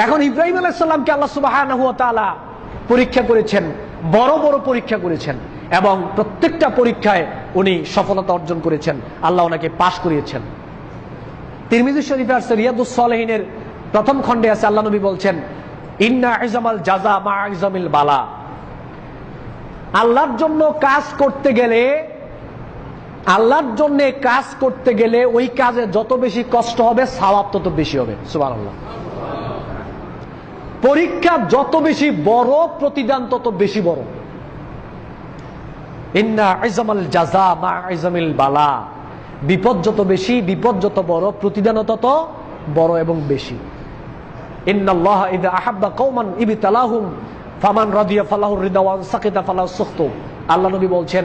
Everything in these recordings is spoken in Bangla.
এখন ইব্রাহিম আলাইহিস সালামকে আল্লাহ সুবহানাহু ওয়া তাআলা পরীক্ষা করেছেন, বড় বড় পরীক্ষা করেছেন, এবং প্রত্যেকটা পরীক্ষায় উনি সফলতা অর্জন করেছেন, আল্লাহ ওনাকে পাশ করিয়েছেন। তিরমিজি শরীফে আছে, রিয়াদুস সালেহিনের প্রথম খণ্ডে আছে, আল্লাহ নবী বলছেন, ইন্না ইজামাল জাযা মা ইজামিল বালা। আল্লাহর জন্য কাজ করতে গেলে, আল্লাহর জন্য কাজ করতে গেলে ওই কাজে যত বেশি কষ্ট হবে সওয়াব তত বেশি হবে। সুবহানাল্লাহ। পরীক্ষা যত বেশি বড়, প্রতিদান তত বেশি বড়। ইন্না ইজামাল জাযা মা ইজামিল বালা। বিপদ যত বেশি, বিপদ যত বড়, প্রতিদান তত বড় এবং বেশি। ইন্নাল্লাহা ইযা আহাব্বা কওমান ইবতালাহুম ফামান রাদিয়া ফালাহুর রিদা ওয়া সাকিতা ফালাহু সুখতু। আল্লাহ নবী বলছেন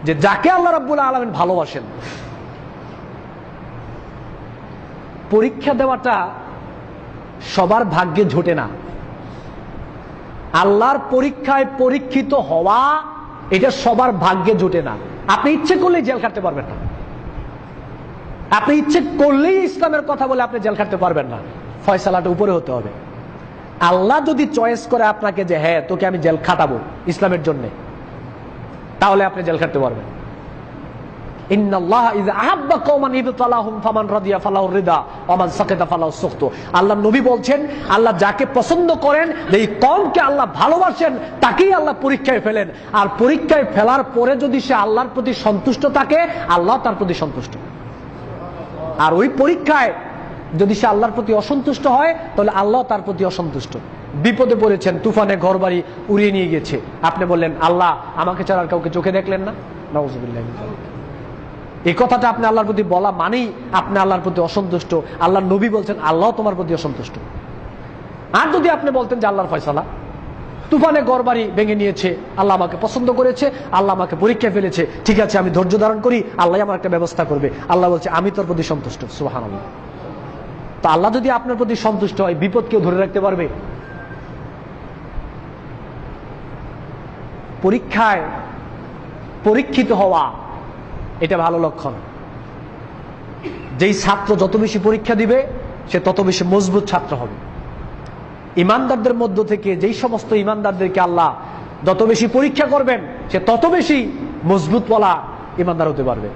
যে যাকে আল্লাহ রাব্বুল আলামিন ভালোবাসেন, পরীক্ষা দেওয়াটা সবার ভাগ্যে জোটে না। আল্লাহর পরীক্ষায় পরীক্ষিত হওয়া এটা সবার ভাগ্যে জোটে না। আপনি ইচ্ছে করলেই জেল খাটতে পারবেন না, আপনি ইচ্ছে করলেই ইসলামের কথা বলে আপনি জেল খাটতে পারবেন না। ফয়সালাটা উপরে হতে হবে। আল্লাহ যদি চয়েস করে আপনাকে যে হ্যাঁ তোকে আমি জেল খাটাবো ইসলামের জন্য, তাহলে আপনি জেল খাটতে পারবেন। ইন্নাল্লাহা ইযা আহাব্বা কওমান ইবতালাহুম ফামান রাদিয়া ফালাহুর রিদা ওয়া মান সাকিতা ফালাহু সুখতু। আল্লাহ নবী বলছেন, আল্লাহ যাকে পছন্দ করেন, এই কওমকে আল্লাহ ভালোবাসেন, তাকেই আল্লাহ পরীক্ষায় ফেলেন। আর পরীক্ষায় ফেলার পরে যদি সে আল্লাহর প্রতি সন্তুষ্ট থাকে, আল্লাহ তার প্রতি সন্তুষ্ট। আর ওই পরীক্ষায় যদি সে আল্লাহর প্রতি অসন্তুষ্ট হয়, তাহলে আল্লাহ তার প্রতি অসন্তুষ্ট। বিপদে পড়েছেন, তুফানে ঘরবাড়ি উড়িয়ে নিয়ে গেছে, আপনি বললেন আল্লাহ আমাকে ছাড়া আর কাউকে চোখে দেখলেন না। নাউযুবিল্লাহি মিন যালিক। এই কথাটা আপনি আল্লাহর প্রতি বলা মানেই আপনি আল্লাহর প্রতি অসন্তুষ্ট। আল্লাহর নবী বলছেন আল্লাহ তোমার প্রতি অসন্তুষ্ট। আর যদি আপনি বলতেন যে আল্লাহর ফয়সালা, তুফানে ঘরবাড়ি ভেঙে নিয়েছে, আল্লাহ আমাকে পছন্দ করেছে, আল্লাহ আমাকে পরীক্ষায় ফেলেছে, ঠিক আছে আমি ধৈর্য ধারণ করি, আল্লাহ আমার একটা ব্যবস্থা করবে। আল্লাহ বলছে আমি তোর প্রতি সন্তুষ্ট। সুবহানাল্লাহ। তো আল্লাহ যদি আপনার প্রতি সন্তুষ্ট হয়, বিপদ কেউ ধরে রাখতে পারবে? পরীক্ষায় পরীক্ষিত হওয়া এটা ভালো লক্ষণ। যেই ছাত্র যত বেশি পরীক্ষা দিবে সে তত বেশি মজবুত ছাত্র হবে। ইমানদারদের মধ্য থেকে যেই সমস্ত ইমানদারদেরকে আল্লাহ যত বেশি পরীক্ষা করবেন, সে তত বেশি মজবুতওয়ালা ইমানদার হতে পারবে,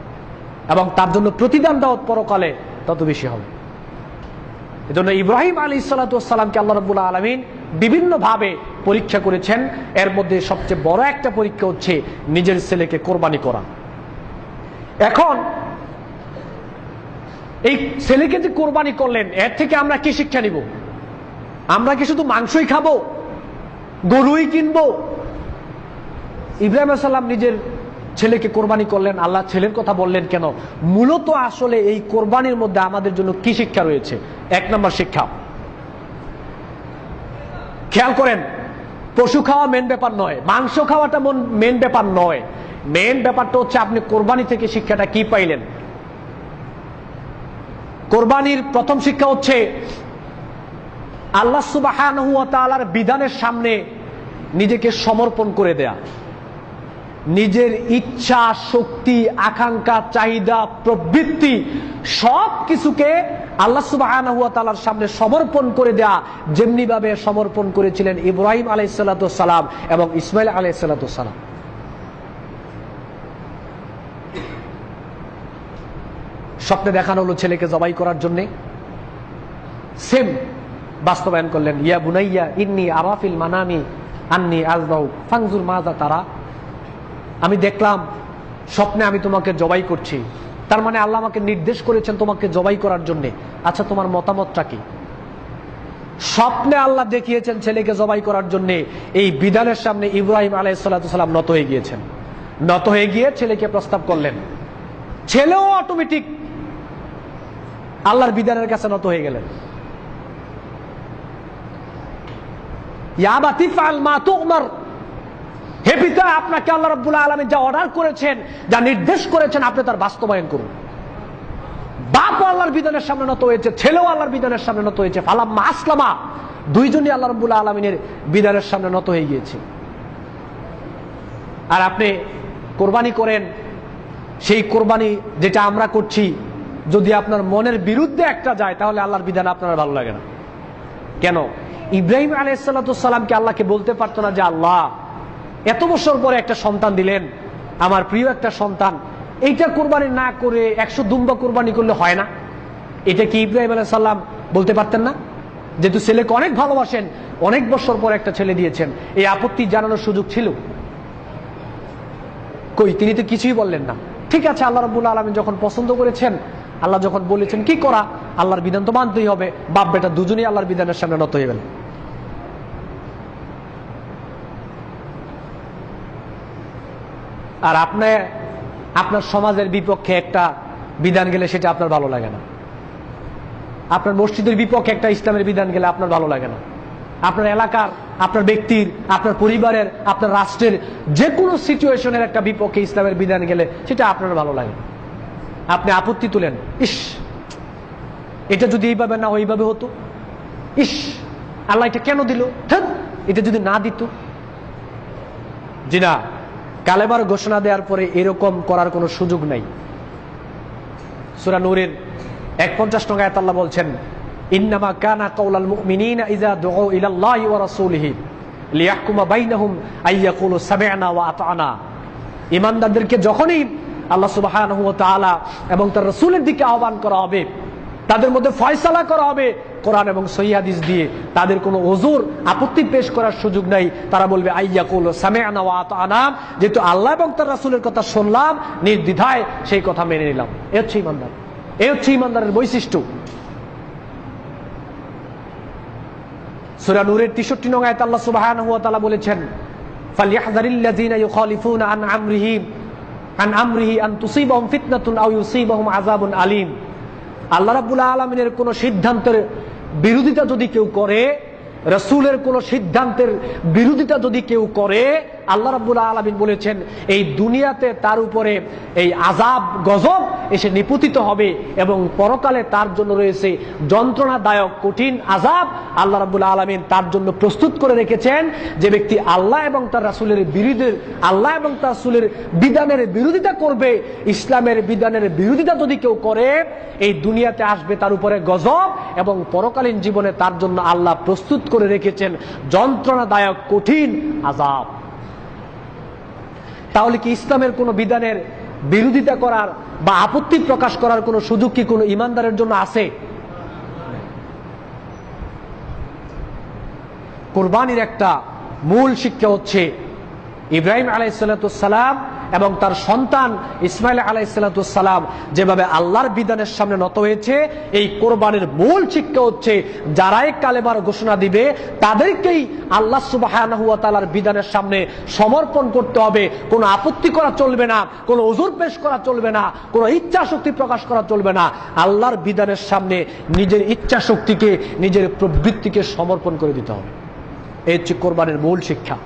এবং তার জন্য প্রতিদান দাও পরকালে তত বেশি হবে। এজন্য ইব্রাহিম আলাইহিস সালাতু ওয়াস সালামকে আল্লাহ রাব্বুল আলামিন বিভিন্ন ভাবে পরীক্ষা করেছেন। এর মধ্যে সবচেয়ে বড় একটা পরীক্ষা হচ্ছে নিজের ছেলেকে কোরবানি করা। এখন এই ছেলেকে যে কোরবানি করলেন, এর থেকে আমরা কি শিক্ষা নিব? আমরা কি শুধু মাংসই খাবো, গরুই কিনবো? ইব্রাহিম আলাইহিস সালাম নিজের ছেলেকে কোরবানি করলেন। আল্লাহ ছেলের কথা বললেন কেন? মূলত আসলে এই কোরবানির মধ্যে আমাদের জন্য কি শিক্ষা রয়েছে? এক নম্বর শিক্ষা, খেয়াল করেন, পশু খাওয়া মেন ব্যাপার নয়, মাংস খাওয়াটা মেন ব্যাপার নয়। মেন ব্যাপারটা হচ্ছে আপনি কোরবানি থেকে শিক্ষাটা কি পাইলেন। কোরবানির প্রথম শিক্ষা হচ্ছে আল্লাহ সুবহানাহু ওয়া তাআলার বিধানের সামনে নিজেকে সমর্পণ করে দেয়া। নিজের ইচ্ছা, শক্তি, আকাঙ্ক্ষা, চাহিদা, প্রবৃত্তি সব কিছুকে আল্লাহ সুবহানাহু ওয়া তাআলার সামনে সমর্পণ করে দেয়া, যেমনি ভাবে সমর্পণ করেছিলেন ইব্রাহিম আলাইহিস সালাতু ওয়াস সালাম এবং ইসমাঈল আলাইহিস সালাতু ওয়াস সালাম। স্বপ্নে দেখানো হলো ছেলেকে জবাই করার জন্য, সেম বাস্তবায়ন করলেন। ইয়া বুনাইয়া ইন্নী আরাফিল মানামি আন্নী আযবাহু ফানজুর মাযা তারা। আমি দেখলাম স্বপ্নে আমি তোমাকে জবাই করছি, তার মানে আল্লাহ আমাকে নির্দেশ করেছেন তোমাকে জবাই করার জন্য। আচ্ছা তোমার মতামতটা কি? স্বপ্নে আল্লাহ দেখিয়েছেন ছেলেকে জবাই করার জন্য, এই বিধানের সামনে ইব্রাহিম আলাইহিস সালাতু ওয়াস সালাম নত হয়ে গিয়েছেন। নত হয়ে গিয়ে ছেলেকে প্রস্তাব করলেন। ছেলেও অটোমেটিক আল্লাহর বিধানের কাছে নত হয়ে গেলেন। ইয়া আবাতি ফাআল মা তু'মার, হে পিতা আপনাকে আল্লাহ রাব্বুল আলামিন যা অর্ডার করেছেন, যা নির্দেশ করেছেন, আপনি তার বাস্তবায়ন করুন। বাপ আল্লাহর বিধানের সামনে নত হয়েছে, ছেলেও আল্লাহর বিধানের সামনে নত হয়েছে। ফালাম্মা আসলামা, দুইজনই আল্লাহ রাব্বুল আলামিনের বিধানের সামনে নত হয়ে গিয়েছে। আর আপনি কোরবানি করেন, সেই কোরবানি যেটা আমরা করছি যদি আপনার মনের বিরুদ্ধে একটা যায়, তাহলে আল্লাহর বিধান আপনার ভালো লাগে না। কেন? ইব্রাহিম আলাইহিসসালামকে আল্লাহকে বলতে পারতো না যে আল্লাহ এত বছর পরে একটা সন্তান দিলেন, আমার প্রিয় একটা সন্তান, এইটা কোরবানি না করে 100 দুম্বা কোরবানি করলে হয় না? এটা কি ইব্রাহিম আলাইহিস সালাম বলতে পারতেন না? যেহেতু ছেলেকে অনেক ভালোবাসেন, অনেক বছর পর একটা ছেলে দিয়েছেন, এই আপত্তি জানানোর সুযোগ ছিল? কই, তিনি তো কিছুই বললেন না। ঠিক আছে, আল্লাহ রাব্বুল আলামিন যখন পছন্দ করেছেন, আল্লাহ যখন বলেছেন কি করা, আল্লাহর বিধান তো মানতেই হবে, বাপ বেটা দুজনেই আল্লাহর বিধানের সামনে নত হয়ে গেল। আর আপনার সমাজের বিপক্ষে একটা বিধান গেলে সেটা আপনার ভালো লাগে না, আপনার মসজিদের বিপক্ষে একটা ইসলামের বিধান গেলে আপনার ভালো লাগে না, আপনার এলাকার, আপনার ব্যক্তির, আপনার পরিবারের, আপনার রাষ্ট্রের যে কোনো সিচুয়েশনের একটা বিপক্ষে ইসলামের বিধান গেলে সেটা আপনার ভালো লাগে না। আপনি আপত্তি তুলেন, ইস এটা যদি এইভাবে না ওইভাবে হতো, ইস আল্লাহ এটা কেন দিল, এটা যদি না দিত। জি না, কালেমার ঘোষণা দেওয়ার পরে এরকম করার কোনো সুযোগ নাই। সূরা নূরের 51 নং আয়াত আল্লাহ বলছেন, ইন্নামা কানা কাওলাল মুমিনিনা ইযা দুউ ইলাল্লাহি ওয়া রাসূলিহি লিয়াহকুমা বাইনাহুম আইয়াকুলু সামি'না ওয়া আতা'না। ঈমানদারদেরকে যখনই আল্লাহ সুবহানাহু ওয়া তাআলা এবং তার রাসূলের দিকে আহ্বান করা হবে, তাদের মধ্যে ফয়সালা করা হবে কোরআন এবং সহিহ হাদিস দিয়ে, তাদের কোনো ওযর আপত্তি পেশ করার সুযোগ নাই। তারা বলবে আইয়াকুলু সামি'না ওয়া আতা'না, যেহেতু আল্লাহ এবং তার রাসূলের কথা শুনলাম, নির্দ্বিধায় সেই কথা মেনে নিলাম। এই হচ্ছে ঈমানদার, এই হচ্ছে ঈমানদারের বৈশিষ্ট্য। সূরা নূরের 63 নং আয়াতে আল্লাহ সুবহানাহু ওয়া তাআলা বলেছেন, ফালইহযারিল্লাযীনা ইউখালিফুনা আন আমরিহি আন তুসিবাহুম ফিতনাতুন আও ইউসিবাহুম আযাবুন আলীম। আল্লাহ রাব্বুল আলামিনের কোন সিদ্ধান্তের বিরোধিতা যদি কেউ করে, রাসূলের কোন সিদ্ধান্তের বিরোধিতা যদি কেউ করে, আল্লাহ রাব্বুল আলামিন বলেছেন এই দুনিয়াতে তার উপরে এই আযাব গজব এসে নিপতিত হবে এবং পরকালে তার জন্য রয়েছে যন্ত্রণাদায়ক কঠিন আযাব। আল্লাহ রাব্বুল আলামিন তার জন্য প্রস্তুত করে রেখেছেন। যে ব্যক্তি আল্লাহ এবং তার রাসূলের বিরুদ্ধে, আল্লাহ এবং তার রাসূলের বিধানের বিরোধিতা করবে, ইসলামের বিধানের বিরোধিতা যদি কেউ করে, এই দুনিয়াতে আসবে তার উপরে গজব এবং পরকালীন জীবনে তার জন্য আল্লাহ প্রস্তুত করে রেখেছেন যন্ত্রণাদায়ক কঠিন আযাব। তাহলে কি ইসলামের কোন বিধানের বিরোধিতা করার বা আপত্তি প্রকাশ করার কোন সুযোগ কি কোন ঈমানদারের জন্য আছে? কুরবানির একটা মূল শিক্ষা হচ্ছে ইব্রাহিম আলাইহিসসালাম এবং তার সন্তান ইসমাইল আলাইহিসসালাম যেভাবে আল্লাহর বিধানের সামনে নত হয়েছে, এই কোরবানির মূল শিক্ষা হচ্ছে যারাই কালেমার ঘোষণা দিবে তাদেরকেই আল্লাহ সুবহানাহু ওয়া তাআলার বিধানের সামনে সমর্পণ করতে হবে। কোনো আপত্তি করা চলবে না, কোনো ওযর পেশ করা চলবে না, কোনো ইচ্ছা শক্তি প্রকাশ করা চলবে না। আল্লাহর বিধানের সামনে নিজের ইচ্ছা শক্তিকে, নিজের প্রবৃত্তিকে সমর্পণ করে দিতে হবে। এই হচ্ছে কোরবানির মূল শিক্ষা।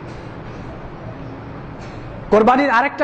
কোরবানির আরেকটা